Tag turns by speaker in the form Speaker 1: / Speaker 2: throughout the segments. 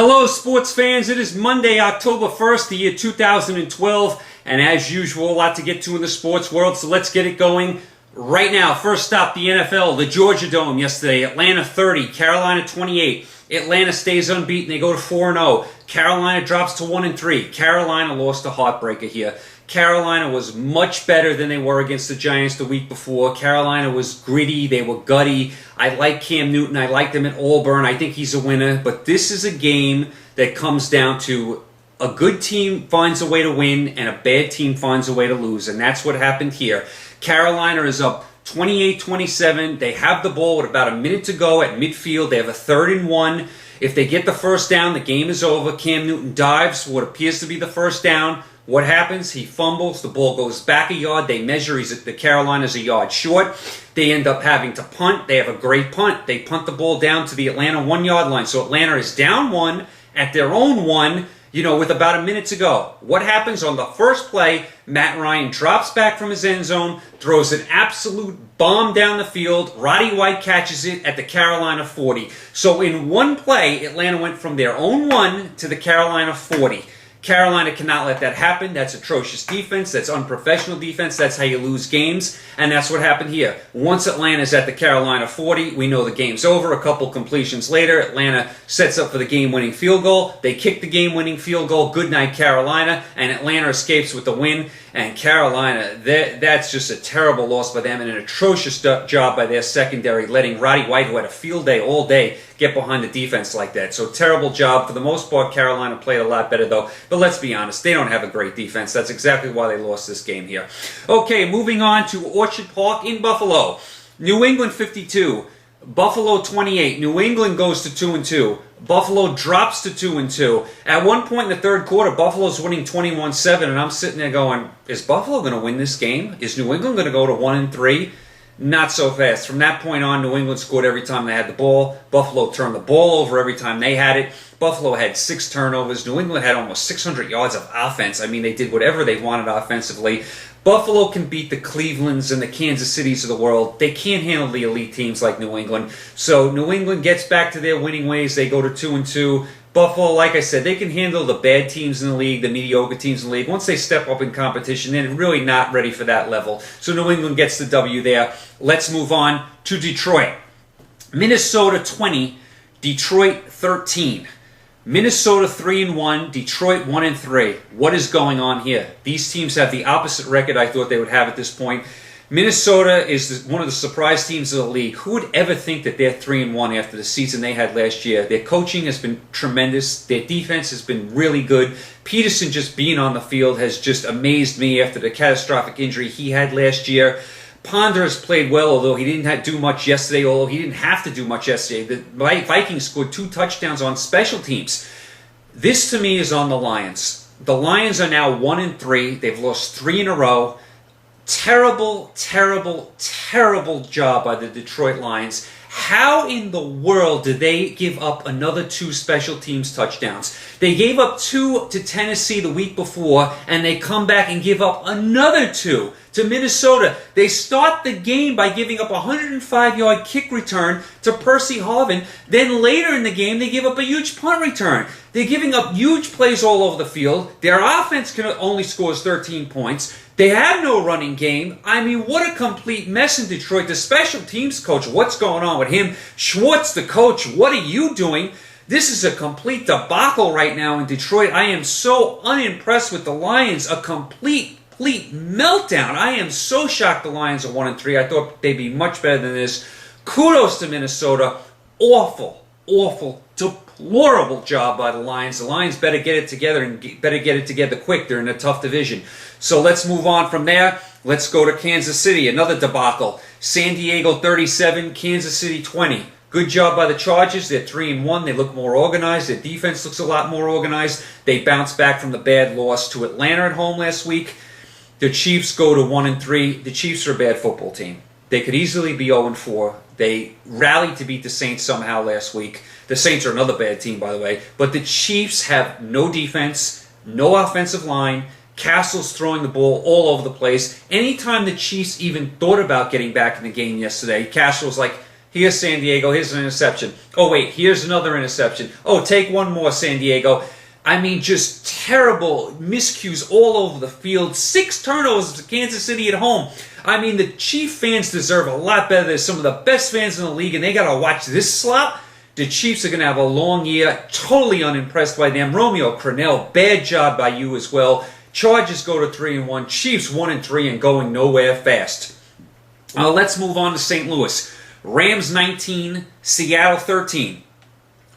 Speaker 1: Hello, sports fans. It is Monday, October 1st, the year 2012, and as usual, a lot to get to in the sports world, so let's get it going right now. First up, the NFL, the Georgia Dome yesterday. Atlanta 30, Carolina 28. Atlanta stays unbeaten. They go to 4-0. Carolina drops to 1-3. Carolina lost a heartbreaker here. Carolina was much better than they were against the Giants the week before. Carolina was gritty. They were gutty. I like Cam Newton. I like them at Auburn. I think he's a winner. But this is a game that comes down to a good team finds a way to win and a bad team finds a way to lose. And that's what happened here. Carolina is up 28-27. They have the ball with about a minute to go at midfield. They have a 3rd and 1. If they get the first down, the game is over. Cam Newton dives for what appears to be the first down. What happens? He fumbles. The ball goes back a yard. They measure the Carolina's a yard short. They end up having to punt. They have a great punt. They punt the ball down to the Atlanta 1-yard line. So Atlanta is down 1 at their own 1, with about a minute to go. What happens on the first play? Matt Ryan drops back from his end zone, throws an absolute bomb down the field. Roddy White catches it at the Carolina 40. So in one play, Atlanta went from their own 1 to the Carolina 40. Carolina cannot let that happen. That's atrocious defense. That's unprofessional defense. That's how you lose games. And that's what happened here. Once Atlanta's at the Carolina 40, we know the game's over. A couple completions later, Atlanta sets up for the game-winning field goal. They kick the game-winning field goal. Good night, Carolina. And Atlanta escapes with the win. And Carolina, that's just a terrible loss by them and an atrocious job by their secondary, letting Roddy White, who had a field day all day, get behind the defense like that. So terrible job. For the most part, Carolina played a lot better, though. But let's be honest, they don't have a great defense. That's exactly why they lost this game here. Okay, moving on to Orchard Park in Buffalo. New England 52, Buffalo 28. New England goes to 2-2. Buffalo drops to 2-2. At one point in the third quarter, Buffalo's winning 21-7, and I'm sitting there going, is Buffalo going to win this game? Is New England going to go to 1-3? Not so fast. From that point on, New England scored every time they had the ball. Buffalo turned the ball over every time they had it. Buffalo had 6 turnovers. New England had almost 600 yards of offense. I mean, they did whatever they wanted offensively. Buffalo can beat the Clevelands and the Kansas Cities of the world. They can't handle the elite teams like New England. So New England gets back to their winning ways. They go to 2-2. Buffalo, like I said, they can handle the bad teams in the league, the mediocre teams in the league. Once they step up in competition, they're really not ready for that level. So New England gets the W there. Let's move on to Detroit. Minnesota 20, Detroit 13. Minnesota 3-1, Detroit 1-3. What is going on here? These teams have the opposite record I thought they would have at this point. Minnesota is one of the surprise teams of the league. Who would ever think that they're 3-1 after the season they had last year? Their coaching has been tremendous. Their defense has been really good. Peterson just being on the field has just amazed me after the catastrophic injury he had last year. Ponder has played well, although he didn't do much yesterday, although he didn't have to do much yesterday. The Vikings scored 2 touchdowns on special teams. This, to me, is on the Lions. The Lions are now 1-3. They've lost 3 in a row. Terrible, terrible, terrible job by the Detroit Lions. How in the world did they give up another 2 special teams touchdowns? They gave up 2 to Tennessee the week before, and they come back and give up another 2 to Minnesota. They start the game by giving up a 105-yard kick return to Percy Harvin. Then later in the game, they give up a huge punt return. They're giving up huge plays all over the field. Their offense only scores 13 points. They have no running game. I mean, what a complete mess in Detroit. The special teams coach, what's going on with him? Schwartz, the coach, what are you doing? This is a complete debacle right now in Detroit. I am so unimpressed with the Lions. A complete meltdown. I am so shocked the Lions are 1-3. I thought they'd be much better than this. Kudos to Minnesota. Awful, deplorable job by the Lions. The Lions better get it together and better get it together quick. They're in a tough division. So let's move on from there. Let's go to Kansas City. Another debacle. San Diego 37, Kansas City 20. Good job by the Chargers. They're 3-1. They look more organized. Their defense looks a lot more organized. They bounce back from the bad loss to Atlanta at home last week. The Chiefs go to 1-3. The Chiefs are a bad football team. They could easily be 0-4. They rallied to beat the Saints somehow last week. The Saints are another bad team, by the way. But the Chiefs have no defense, no offensive line. Castle's throwing the ball all over the place. Anytime the Chiefs even thought about getting back in the game yesterday, Castle's like, Here's San Diego. Here's an interception. Oh, wait. Here's another interception. Oh, take one more, San Diego. I mean, just terrible miscues all over the field. 6 turnovers to Kansas City at home. I mean, the Chief fans deserve a lot better. They're some of the best fans in the league, and they got to watch this slop. The Chiefs are going to have a long year. Totally unimpressed by them. Romeo Crennel, bad job by you as well. Chargers go to 3-1. Chiefs 1-3 and going nowhere fast. Let's move on to St. Louis. Rams 19, Seattle 13.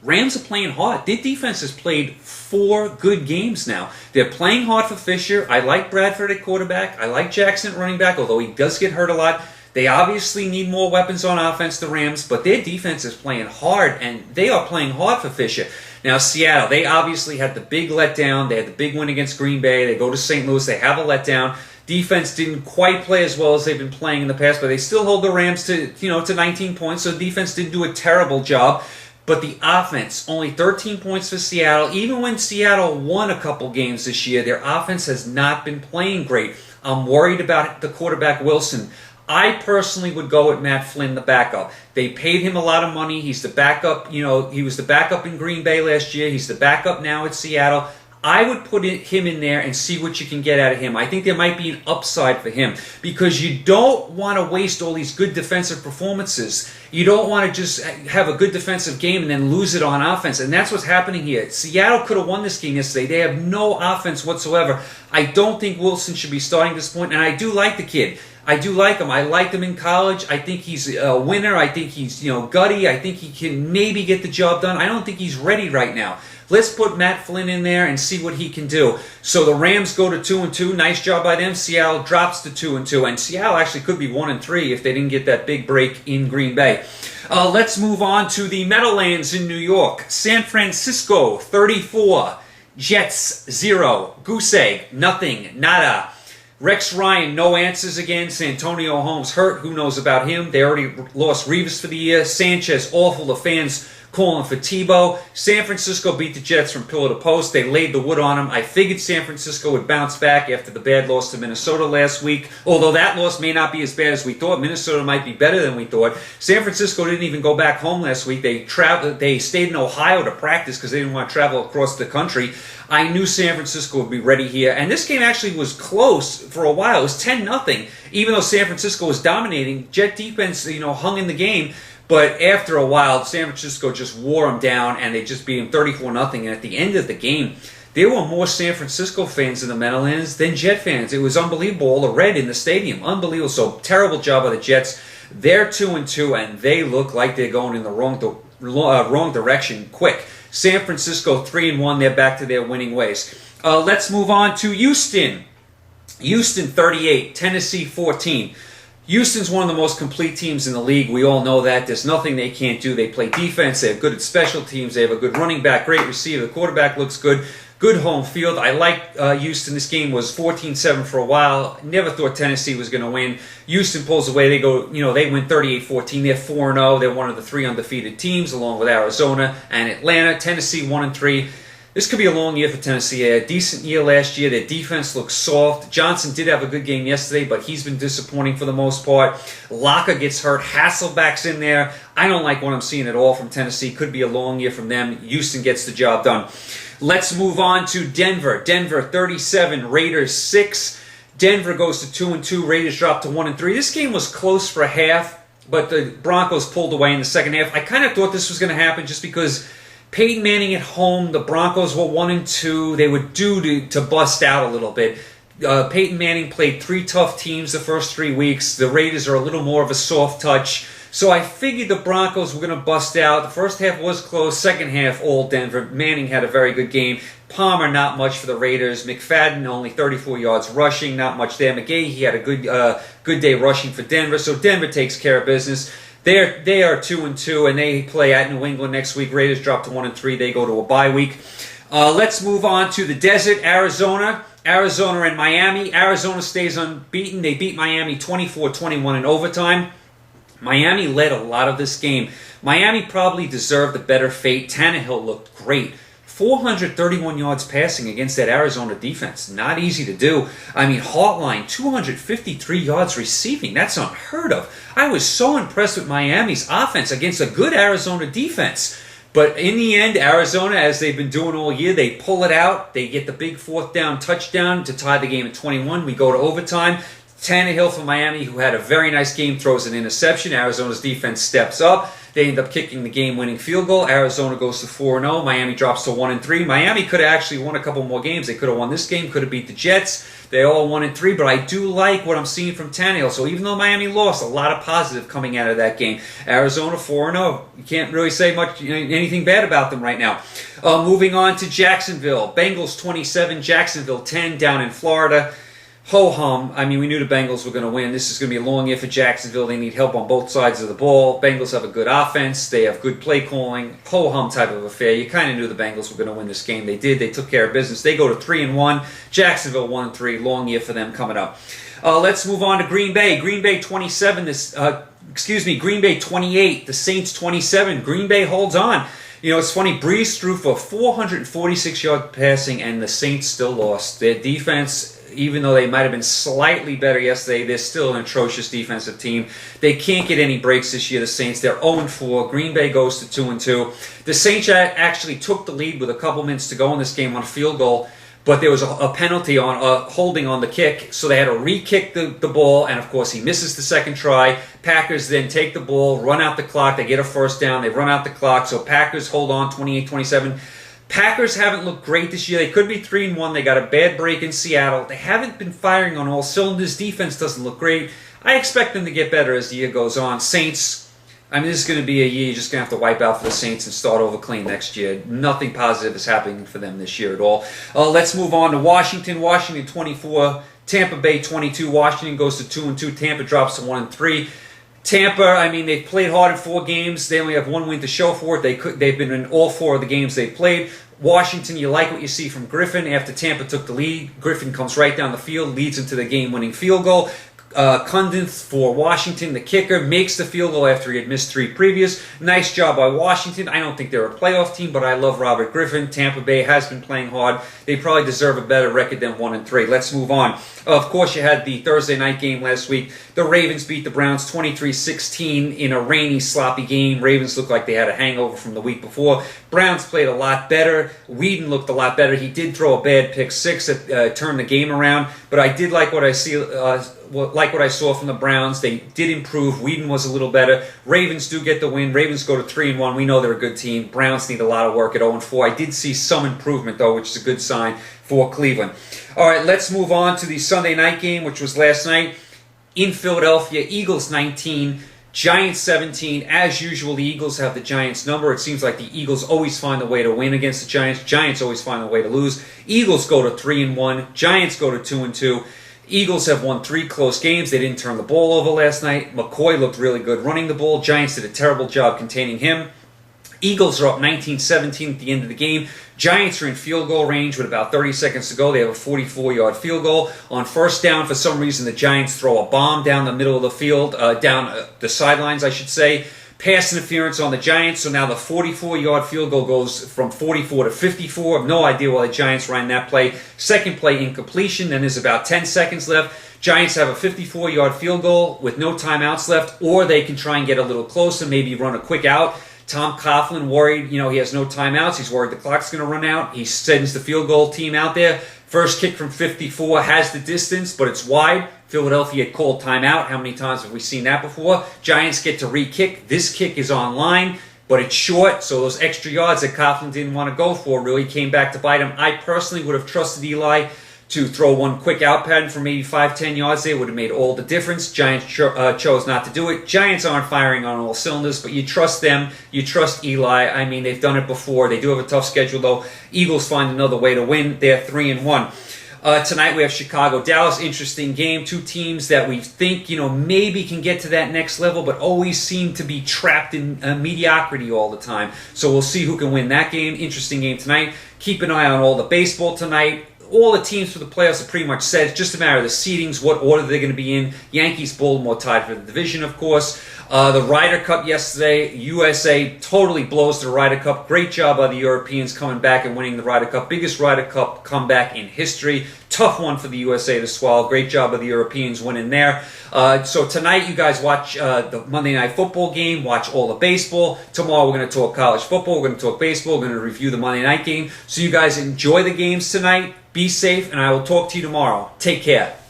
Speaker 1: Rams are playing hard. Their defense has played 4 good games now. They're playing hard for Fisher. I like Bradford at quarterback. I like Jackson at running back, although he does get hurt a lot. They obviously need more weapons on offense, the Rams, but their defense is playing hard, and they are playing hard for Fisher. Now, Seattle, they obviously had the big letdown. They had the big win against Green Bay. They go to St. Louis. They have a letdown. Defense didn't quite play as well as they've been playing in the past, but they still hold the Rams to 19 points, so defense didn't do a terrible job. But the offense, only 13 points for Seattle. Even when Seattle won a couple games this year, their offense has not been playing great. I'm worried about the quarterback Wilson. I personally would go with Matt Flynn, the backup. They paid him a lot of money. He's the backup. He was the backup in Green Bay last year. He's the backup now at Seattle. I would put him in there and see what you can get out of him. I think there might be an upside for him because you don't want to waste all these good defensive performances. You don't want to just have a good defensive game and then lose it on offense, and that's what's happening here. Seattle could have won this game yesterday. They have no offense whatsoever. I don't think Wilson should be starting at this point, and I do like the kid. I do like him. I liked him in college. I think he's a winner. I think he's gutty. I think he can maybe get the job done. I don't think he's ready right now. Let's put Matt Flynn in there and see what he can do. So the Rams go to 2-2. Nice job by them. Seattle drops to 2-2. And Seattle actually could be 1-3 if they didn't get that big break in Green Bay. Let's move on to the Meadowlands in New York. San Francisco, 34. Jets, 0. Goose Egg, nothing. Nada. Rex Ryan, no answers again. Santonio Holmes hurt. Who knows about him? They already lost Revis for the year. Sanchez, awful. The fans calling for Tebow. San Francisco beat the Jets from pillar to post. They laid the wood on them. I figured San Francisco would bounce back after the bad loss to Minnesota last week. Although that loss may not be as bad as we thought. Minnesota might be better than we thought. San Francisco didn't even go back home last week. They stayed in Ohio to practice because they didn't want to travel across the country. I knew San Francisco would be ready here. And this game actually was close for a while. It was 10-0. Even though San Francisco was dominating, Jet defense, hung in the game. But after a while, San Francisco just wore them down, and they just beat them 34-0. And at the end of the game, there were more San Francisco fans in the Meadowlands than Jet fans. It was unbelievable. All the red in the stadium. Unbelievable. So terrible job by the Jets. They're 2-2, and they look like they're going in the wrong direction quick. San Francisco 3-1. They're back to their winning ways. Let's move on to Houston. Houston 38, Tennessee 14. Houston's one of the most complete teams in the league. We all know that. There's nothing they can't do. They play defense. They're good at special teams. They have a good running back, great receiver. The quarterback looks good. Good home field. I like Houston. This game was 14-7 for a while. Never thought Tennessee was going to win. Houston pulls away. They go, they win 38-14. They're 4-0. They're one of the 3 undefeated teams, along with Arizona and Atlanta. Tennessee 1-3. This could be a long year for Tennessee. They had a decent year last year. Their defense looks soft. Johnson did have a good game yesterday, but he's been disappointing for the most part. Locker gets hurt. Hasselback's in there. I don't like what I'm seeing at all from Tennessee. Could be a long year from them. Houston gets the job done. Let's move on to Denver. Denver 37, Raiders 6. Denver goes to 2-2. Raiders drop to 1-3. This game was close for a half, but the Broncos pulled away in the second half. I kind of thought this was going to happen just because Peyton Manning at home, the Broncos were 1-2. They were due to bust out a little bit. Peyton Manning played 3 tough teams the first 3 weeks. The Raiders are a little more of a soft touch. So I figured the Broncos were going to bust out. The first half was close. Second half, all Denver. Manning had a very good game. Palmer, not much for the Raiders. McFadden, only 34 yards rushing. Not much there. McGahee, he had a good day rushing for Denver. So Denver takes care of business. They are 2-2, and they play at New England next week. Raiders drop to 1-3. They go to a bye week. Let's move on to the desert, Arizona. Arizona and Miami. Arizona stays unbeaten. They beat Miami 24-21 in overtime. Miami led a lot of this game. Miami probably deserved a better fate. Tannehill looked great. 431 yards passing against that Arizona defense. Not easy to do. I mean, Hartline, 253 yards receiving. That's unheard of. I was so impressed with Miami's offense against a good Arizona defense. But in the end, Arizona, as they've been doing all year, they pull it out. They get the big fourth down touchdown to tie the game at 21. We go to overtime. Tannehill from Miami, who had a very nice game, throws an interception. Arizona's defense steps up. They end up kicking the game-winning field goal. Arizona goes to 4-0. Miami drops to 1-3. Miami could have actually won a couple more games. They could have won this game, could have beat the Jets. They all 1-3, but I do like what I'm seeing from Tannehill. So even though Miami lost, a lot of positive coming out of that game. Arizona 4-0. You can't really say much, anything bad about them right now. Moving on to Jacksonville. Bengals 27, Jacksonville 10 down in Florida. Ho-hum. I mean, we knew the Bengals were going to win. This is going to be a long year for Jacksonville. They need help on both sides of the ball. Bengals have a good offense. They have good play calling. Ho-hum type of affair. You kind of knew the Bengals were going to win this game. They did. They took care of business. They go to 3-1. Jacksonville 1-3. Long year for them coming up. Let's move on to Green Bay. Green Bay 27. Green Bay 28. The Saints 27. Green Bay holds on. It's funny. Breeze threw for 446 yard passing, and the Saints still lost. Their defense, even though they might have been slightly better yesterday, they're still an atrocious defensive team. They can't get any breaks this year, the Saints. They're 0-4. Green Bay goes to 2-2. The Saints actually took the lead with a couple minutes to go in this game on a field goal, but there was a penalty on holding on the kick, so they had to re-kick the ball, and of course he misses the second try. Packers then take the ball, run out the clock, they get a first down, they run out the clock, so Packers hold on 28-27. Packers haven't looked great this year. They could be 3-1. They got a bad break in Seattle. They haven't been firing on all cylinders. Defense doesn't look great. I expect them to get better as the year goes on. Saints, this is going to be a year you're just going to have to wipe out for the Saints and start over clean next year. Nothing positive is happening for them this year at all. Let's move on to Washington. Washington 24, Tampa Bay 22. Washington goes to 2-2. Tampa drops to 1-3. Tampa, they've played hard in 4 games. They only have 1 win to show for it. They've been in all 4 of the games they've played. Washington, you like what you see from Griffin. After Tampa took the lead, Griffin comes right down the field, leads into the game-winning field goal. Cundith for Washington, the kicker, makes the field goal after he had missed 3 previous. Nice job by Washington. I don't think they're a playoff team, but I love Robert Griffin. Tampa Bay has been playing hard. They probably deserve a better record than 1-3. Let's move on. Of course, you had the Thursday night game last week. The Ravens beat the Browns 23-16 in a rainy, sloppy game. Ravens looked like they had a hangover from the week before. Browns played a lot better. Whedon looked a lot better. He did throw a bad pick 6 that turned the game around, but I did like what I saw from the Browns. They did improve. Whedon was a little better. Ravens do get the win. Ravens go to 3-1. We know they're a good team. Browns need a lot of work at 0-4. I did see some improvement, though, which is a good sign for Cleveland. All right, let's move on to the Sunday night game, which was last night in Philadelphia. Eagles 19, Giants 17. As usual, the Eagles have the Giants number. It seems like the Eagles always find a way to win against the Giants. Giants always find a way to lose. Eagles go to 3-1. Giants go to 2-2. Eagles have won 3 close games. They didn't turn the ball over last night. McCoy looked really good running the ball. Giants did a terrible job containing him. Eagles are up 19-17 at the end of the game. Giants are in field goal range with about 30 seconds to go. They have a 44-yard field goal. On first down, for some reason, the Giants throw a bomb down the middle of the field, down the sidelines, I should say. Pass interference on the Giants, so now the 44-yard field goal goes from 44 to 54. I have no idea why the Giants ran that play. Second play, incompletion. Then there's about 10 seconds left. Giants have a 54-yard field goal with no timeouts left, or they can try and get a little closer, maybe run a quick out. Tom Coughlin worried, he has no timeouts. He's worried the clock's going to run out. He sends the field goal team out there. First kick from 54 has the distance, but it's wide. Philadelphia had called timeout. How many times have we seen that before? Giants get to re-kick. This kick is on line, but it's short, so those extra yards that Coughlin didn't want to go for really came back to bite him. I personally would have trusted Eli to throw one quick out pattern for maybe 5-10 yards there. Would have made all the difference. Giants chose not to do it. Giants aren't firing on all cylinders, but you trust them. You trust Eli. They've done it before. They do have a tough schedule, though. Eagles find another way to win. They're 3-1. Tonight we have Chicago-Dallas. Interesting game. 2 teams that we think, maybe can get to that next level, but always seem to be trapped in mediocrity all the time. So we'll see who can win that game. Interesting game tonight. Keep an eye on all the baseball tonight. all the teams for the playoffs are pretty much set. It's just a matter of the seedings, what order they're going to be in. Yankees, Baltimore tied for the division, of course. The Ryder Cup yesterday, USA totally blows the Ryder Cup. Great job by the Europeans coming back and winning the Ryder Cup. Biggest Ryder Cup comeback in history. Tough one for the USA to swallow. Great job by the Europeans winning there. So tonight you guys watch the Monday Night Football game. Watch all the baseball. Tomorrow we're going to talk college football. We're going to talk baseball. We're going to review the Monday night game. So you guys enjoy the games tonight. Be safe, and I will talk to you tomorrow. Take care.